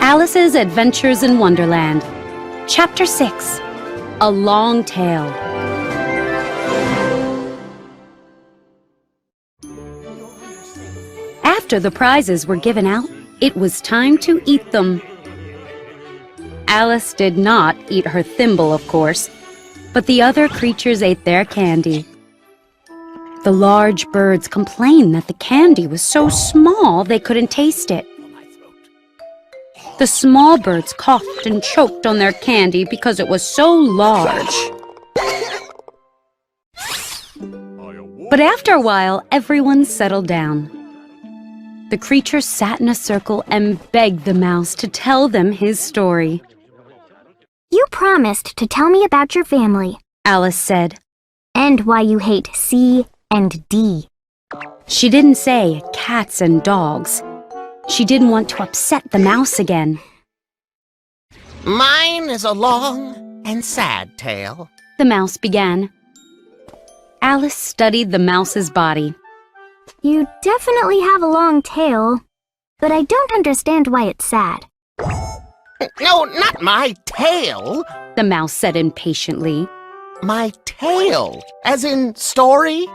Alice's Adventures in Wonderland. Chapter 6. A Long Tale. After the prizes were given out, it was time to eat them. Alice did not eat her thimble, of course, but the other creatures ate their candy. The large birds complained that the candy was so small they couldn't taste it. The small birds coughed and choked on their candy because it was so large. But after a while, everyone settled down. The creatures sat in a circle and begged the mouse to tell them his story. You promised to tell me about your family, Alice said. And why you hate C and D. She didn't say cats and dogs. She didn't want to upset the mouse again. Mine is a long and sad tale, The mouse began. Alice studied the mouse's body. You definitely have a long tail, but I don't understand why it's sad. No, not my tail. The mouse said impatiently. My tail, as in story.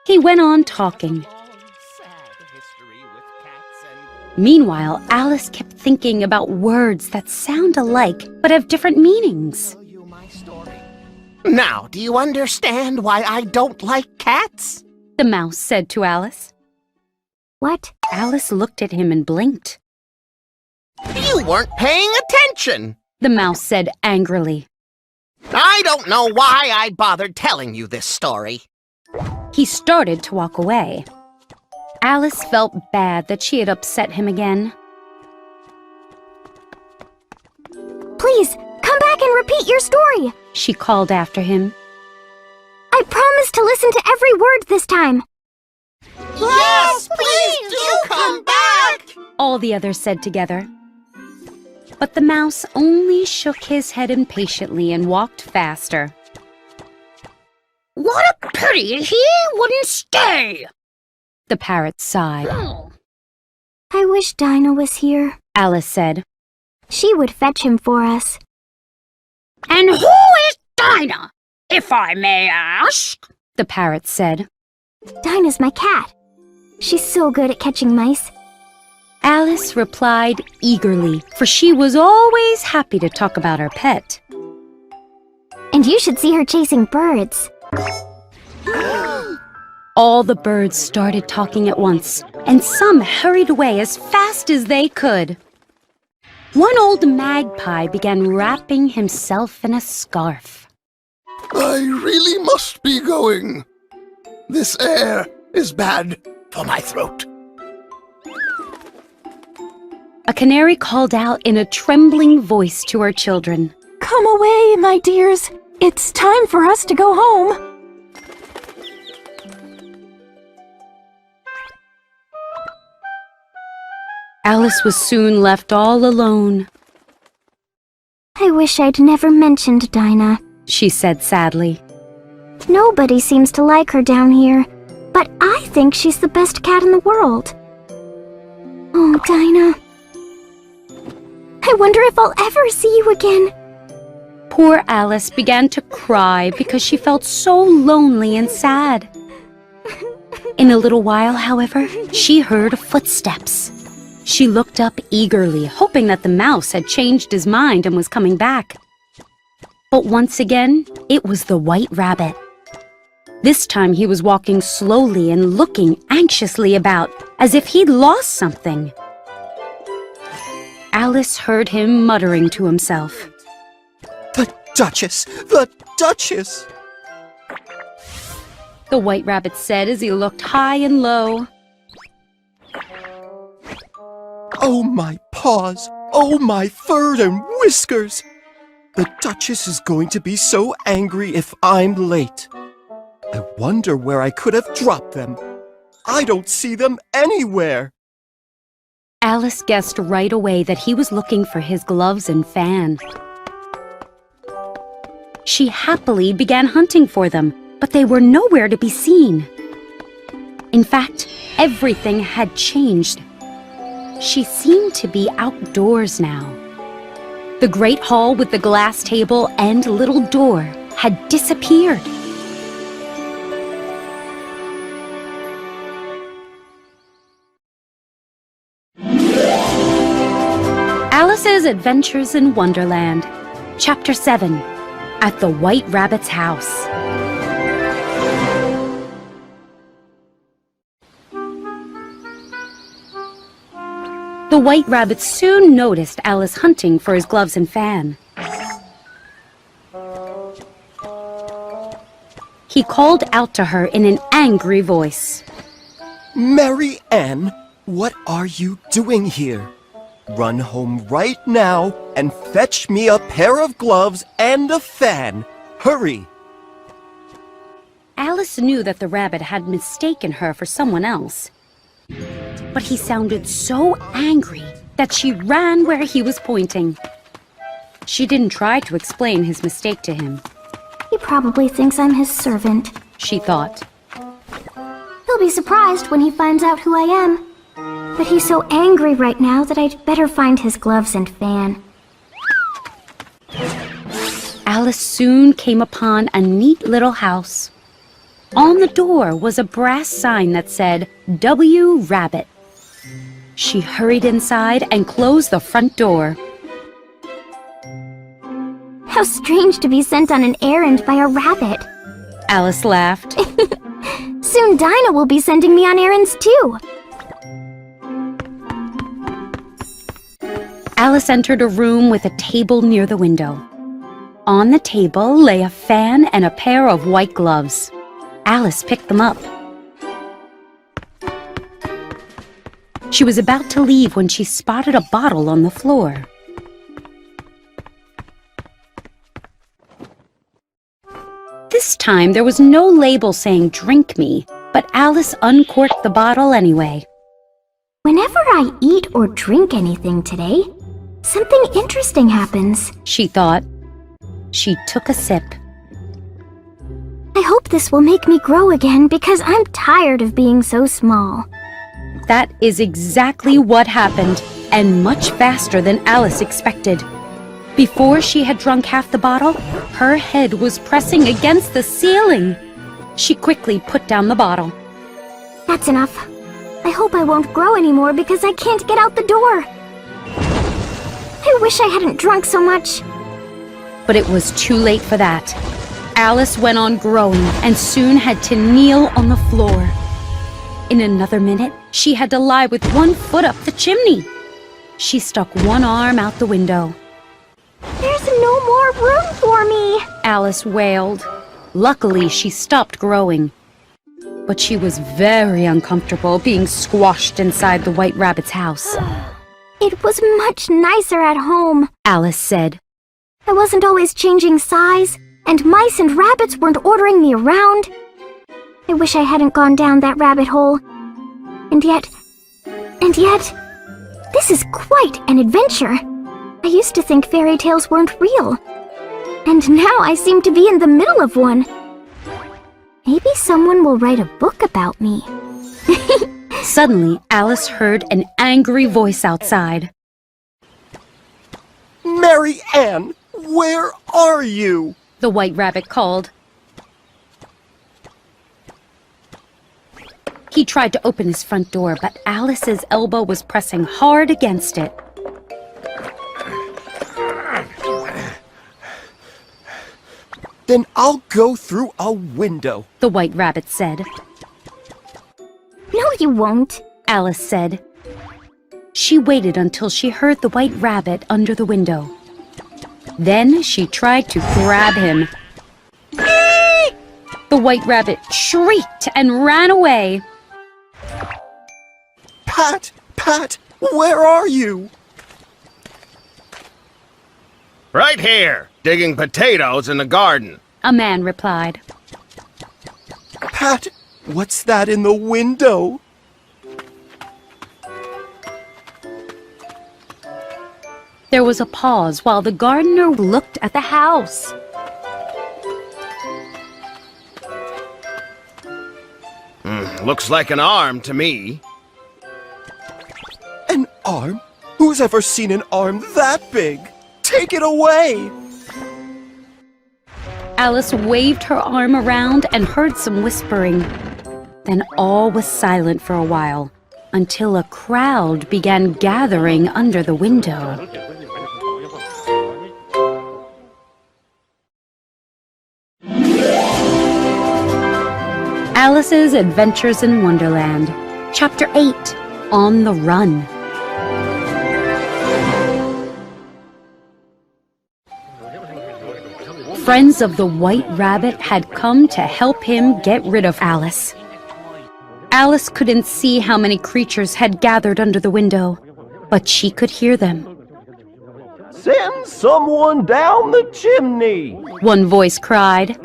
He went on talking. Meanwhile, Alice kept thinking about words that sound alike but have different meanings. Now, do you understand why I don't like cats? The mouse said to Alice. What? Alice looked at him and blinked. You weren't paying attention. The mouse said angrily. I don't know why I bothered telling you this story. He started to walk away. Alice felt bad that she had upset him again. Please, come back and repeat your story. She called after him. I promise to listen to every word this time. Yes, please do come back! All the others said together. But the mouse only shook his head impatiently and walked faster. What a pity he wouldn't stay! The parrot sighed. I wish Dinah was here. Alice said. She would fetch him for us. And who is Dinah, if I may ask? The parrot said. Dinah's my cat. She's so good at catching mice. Alice replied eagerly, for she was always happy to talk about her pet. And you should see her chasing birds. All the birds started talking at once, and some hurried away as fast as they could. One old magpie began wrapping himself in a scarf. I really must be going. This air is bad for my throat. A canary called out in a trembling voice to her children. Come away, my dears. It's time for us to go home. Alice was soon left all alone. I wish I'd never mentioned Dinah, She said sadly. Nobody seems to like her down here, but I think she's the best cat in the world. Oh, Dinah. I wonder if I'll ever see you again. Poor Alice began to cry because she felt so lonely and sad. In a little while, however, she heard footsteps. She looked up eagerly, hoping that the mouse had changed his mind and was coming back. But once again, it was the white rabbit. This time he was walking slowly and looking anxiously about, as if he'd lost something. Alice heard him muttering to himself. The Duchess! The Duchess! The white rabbit said as he looked high and low. Oh, my paws! Oh, my fur and whiskers! The Duchess is going to be so angry if I'm late. I wonder where I could have dropped them. I don't see them anywhere. Alice guessed right away that he was looking for his gloves and fan. She happily began hunting for them, but they were nowhere to be seen. In fact, everything had changed. She seemed to be outdoors now. The great hall with the glass table and little door had disappeared. Alice's Adventures in Wonderland, Chapter 7, At the White Rabbit's House. The White Rabbit soon noticed Alice hunting for his gloves and fan. He called out to her in an angry voice. Mary Ann, what are you doing here? Run home right now and fetch me a pair of gloves and a fan. Hurry! Alice knew that the rabbit had mistaken her for someone else. But he sounded so angry that she ran where he was pointing. She didn't try to explain his mistake to him. He probably thinks I'm his servant. She thought. He'll be surprised when he finds out who I am. But he's so angry right now that I'd better find his gloves and fan. Alice soon came upon a neat little house. On the door was a brass sign that said, W. Rabbit. She hurried inside and closed the front door. How strange to be sent on an errand by a rabbit. Alice laughed. Soon Dinah will be sending me on errands too. Alice entered a room with a table near the window. On the table lay a fan and a pair of white gloves. Alice picked them up. She was about to leave when she spotted a bottle on the floor. This time there was no label saying "Drink me," but Alice uncorked the bottle anyway. Whenever I eat or drink anything today, something interesting happens, she thought. She took a sip. I hope this will make me grow again because I'm tired of being so small. That is exactly what happened, and much faster than Alice expected. Before she had drunk half the bottle, her head was pressing against the ceiling. She quickly put down the bottle. That's enough. I hope I won't grow anymore because I can't get out the door. I wish I hadn't drunk so much. But it was too late for that. Alice went on growing and soon had to kneel on the floor. In another minute, she had to lie with one foot up the chimney. She stuck one arm out the window. There's no more room for me, Alice wailed. Luckily, she stopped growing. But she was very uncomfortable being squashed inside the White Rabbit's house. It was much nicer at home, Alice said. I wasn't always changing size, and mice and rabbits weren't ordering me around. I wish I hadn't gone down that rabbit hole. And yet, this is quite an adventure. I used to think fairy tales weren't real. And now I seem to be in the middle of one. Maybe someone will write a book about me. Suddenly, Alice heard an angry voice outside. Mary Ann, where are you? The White Rabbit called. He tried to open his front door, but Alice's elbow was pressing hard against it. Then I'll go through a window, The White Rabbit said. No, you won't. Alice said. She waited until she heard the White Rabbit under the window. Then she tried to grab him. The White Rabbit shrieked and ran away. Pat, where are you? Right here, digging potatoes in the garden. A man replied. Pat, what's that in the window? There was a pause while the gardener looked at the house. Looks like an arm to me. An arm? Who's ever seen an arm that big? Take it away! Alice waved her arm around and heard some whispering. Then all was silent for a while, until a crowd began gathering under the window. Alice's Adventures in Wonderland, Chapter 8, On the Run. Friends of the White Rabbit had come to help him get rid of Alice. Alice couldn't see how many creatures had gathered under the window, but she could hear them. Send someone down the chimney! One voice cried.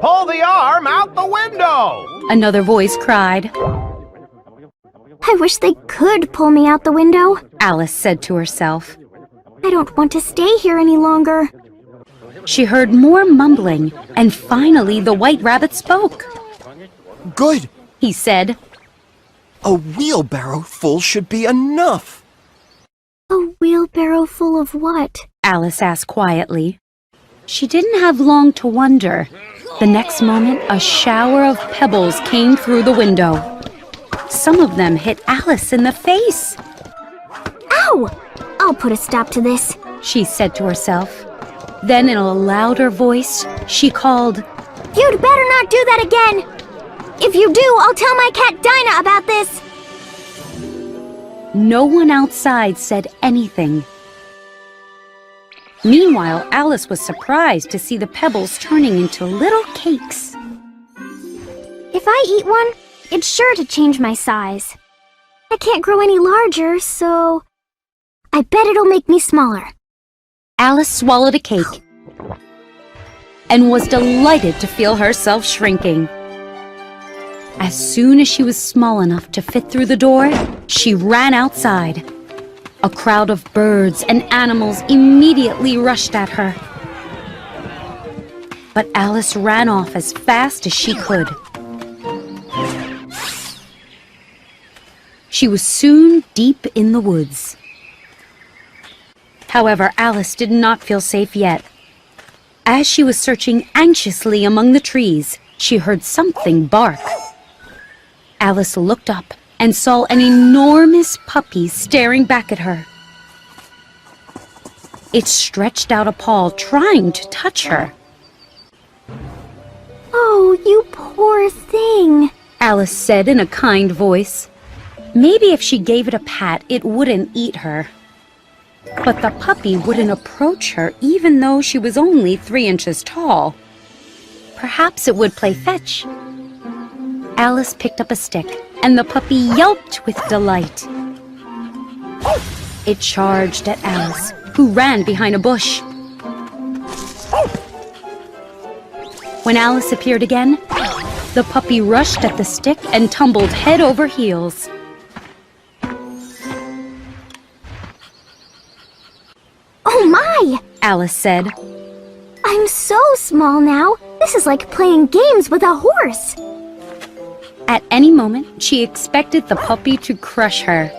Pull the arm out the window! Another voice cried. I wish they could pull me out the window. Alice said to herself. I don't want to stay here any longer. She heard more mumbling, and finally the White Rabbit spoke. Good! He said. A wheelbarrow full should be enough. A wheelbarrow full of what? Alice asked quietly. She didn't have long to wonder. The next moment, a shower of pebbles came through the window. Some of them hit Alice in the face. Ow! I'll put a stop to this, she said to herself. Then in a louder voice, she called, You'd better not do that again! If you do, I'll tell my cat Dinah about this! No one outside said anything. Meanwhile, Alice was surprised to see the pebbles turning into little cakes. If I eat one, it's sure to change my size. I can't grow any larger, so I bet it'll make me smaller. Alice swallowed a cake and was delighted to feel herself shrinking. As soon as she was small enough to fit through the door, she ran outside. A crowd of birds and animals immediately rushed at her. But Alice ran off as fast as she could. She was soon deep in the woods. However, Alice did not feel safe yet. As she was searching anxiously among the trees, she heard something bark. Alice looked up and saw an enormous puppy staring back at her. It stretched out a paw, trying to touch her. Oh, you poor thing, Alice said in a kind voice. Maybe if she gave it a pat, it wouldn't eat her. But the puppy wouldn't approach her even though she was only 3 inches tall. Perhaps it would play fetch. Alice picked up a stick, and the puppy yelped with delight. It charged at Alice, who ran behind a bush. When Alice appeared again, the puppy rushed at the stick and tumbled head over heels. Oh my! Alice said. I'm so small now. This is like playing games with a horse. At any moment, she expected the puppy to crush her.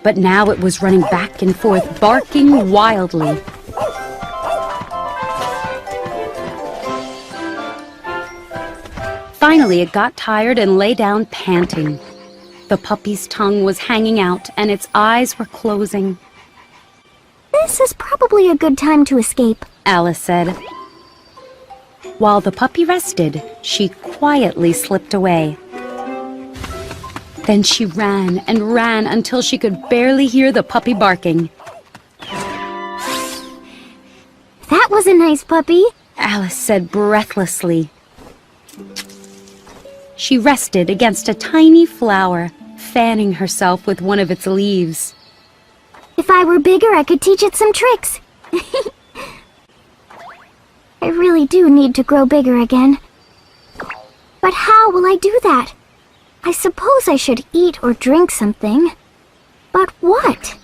But now it was running back and forth, barking wildly. Finally, it got tired and lay down panting. The puppy's tongue was hanging out and its eyes were closing. This is probably a good time to escape, Alice said. While the puppy rested, she quietly slipped away. Then she ran and ran until she could barely hear the puppy barking. That was a nice puppy, Alice said breathlessly. She rested against a tiny flower, fanning herself with one of its leaves. If I were bigger, I could teach it some tricks. I really do need to grow bigger again. But how will I do that? I suppose I should eat or drink something. But what?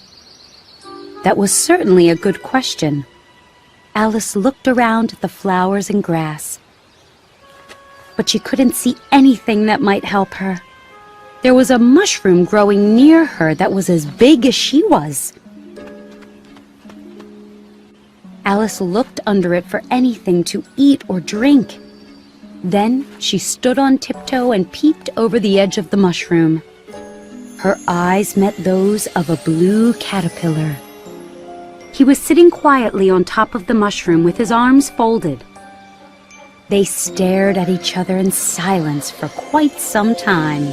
That was certainly a good question. Alice looked around at the flowers and grass. But she couldn't see anything that might help her. There was a mushroom growing near her that was as big as she was. Alice looked under it for anything to eat or drink. Then she stood on tiptoe and peeped over the edge of the mushroom. Her eyes met those of a blue caterpillar. He was sitting quietly on top of the mushroom with his arms folded. They stared at each other in silence for quite some time.